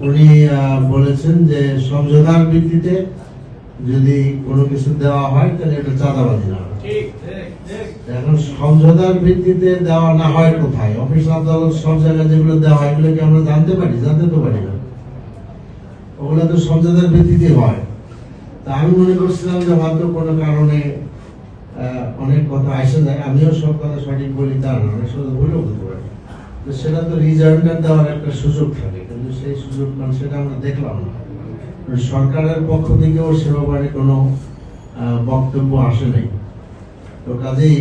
উনি বলেছেন যে সমঝোতার ভিত্তিতে যদি কোনো কিছু দেওয়া হয় তাহলে এটা চাঁদাবাজি না। এখন সমঝোতার ভিত্তিতে দেওয়া না হয় কোথায়? অফিস আদালত সব জায়গায় যেগুলো দেওয়া হয় এগুলো কি আমরা জানতে পারি? জানতে তো পারি না। ওগুলো তো সমঝোতার ভিত্তিতে হয়। তা আমি মনে করছিলাম যে হয়তো কোনো কারণে অনেক কথা আসে যায়, আমিও সব কথা সঠিক বলি তা না, অনেক সময় ভুলও বলতে পারি। তো সেটা তো রিজার্ভটা দেওয়ার একটা সুযোগ থাকে, কিন্তু সেই সুযোগ সেটা আমরা দেখলাম না। সরকারের পক্ষ থেকেও সে ব্যাপারে কোনো বক্তব্য আসে নাই। তো কাজেই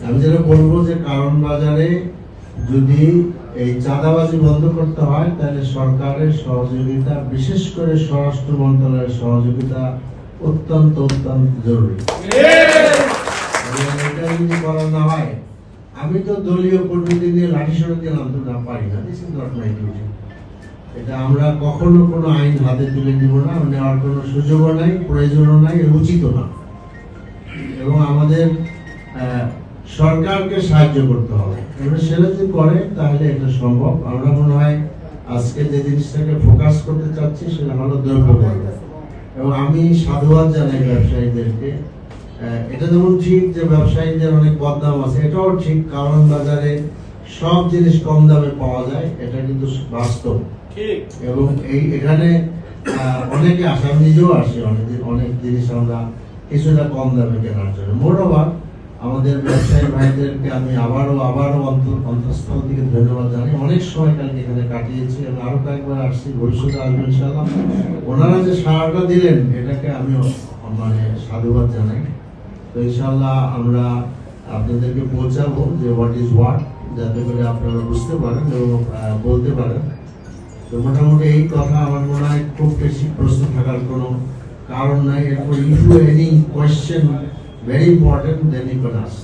আমি যেটা বলবো যে কারণ বাজারে যদি এই চাঁদাবাজি বন্ধ করতে হয় তাহলে সরকারের সহযোগিতা, বিশেষ করে স্বরাষ্ট্র মন্ত্রণালয়ের সহযোগিতা অত্যন্ত অত্যন্ত জরুরি। এটা যদি করা না হয়, আমি তো দলীয় কর্মীদের নিয়ে লাঠি সরে দিয়ে নামতে না পারি না। This is not my duty. এটা আমরা কখনো কোনো আইন হাতে তুলে দিব না, নেওয়ার কোনো সুযোগও নাই, প্রয়োজনও নাই, উচিত না। এবং আমাদের সরকারকে সাহায্য করতে হবে। এবার সেটা যদি করে তাহলে এটা সম্ভব। আমরা মনে হয় আজকে যে জিনিসটাকে ফোকাস করতে চাচ্ছি সেটা হলো দ্রব্য কর। এবং আমি সাধুবাদ জানাই ব্যবসায়ীদেরকে। এটা যেমন ঠিক যে ব্যবসায়ীদের অনেক বদনাম আছে, এটাও ঠিক, কারণ বাজারে সব জিনিস কম দামে পাওয়া যায়, এটা কিন্তু বাস্তব। এবং এখানে অনেকে আসে, আমি নিজেও আসি অনেক জিনিস আমরা কিছুটা কম দামে কেনার জন্য। মোরওভার আমাদের ব্যবসায়ী ভাইদেরকে আমি আবারও অন্তঃস্থল থেকে ধন্যবাদ জানাই। অনেক সময় কালকে এখানে কাটিয়েছি, আমি আরো কয়েকবার আসছি, ভবিষ্যতে আসবো ইনশাআল্লাহ। ওনারা যে সাড়াটা দিলেন এটাকে আমি সাধুবাদ জানাই। তো ইনশাআল্লাহ আমরা আপনাদেরকে পৌঁছাবো যে হোয়াট ইজ হোয়াট, যাতে করে আপনারা বুঝতে পারেন এবং বলতে পারেন। তো মোটামুটি এই কথা আমার মনে হয় খুব বেশি প্রশ্ন থাকার কোনো কারণ নাই। এরপর if you any question very important, then you can ask.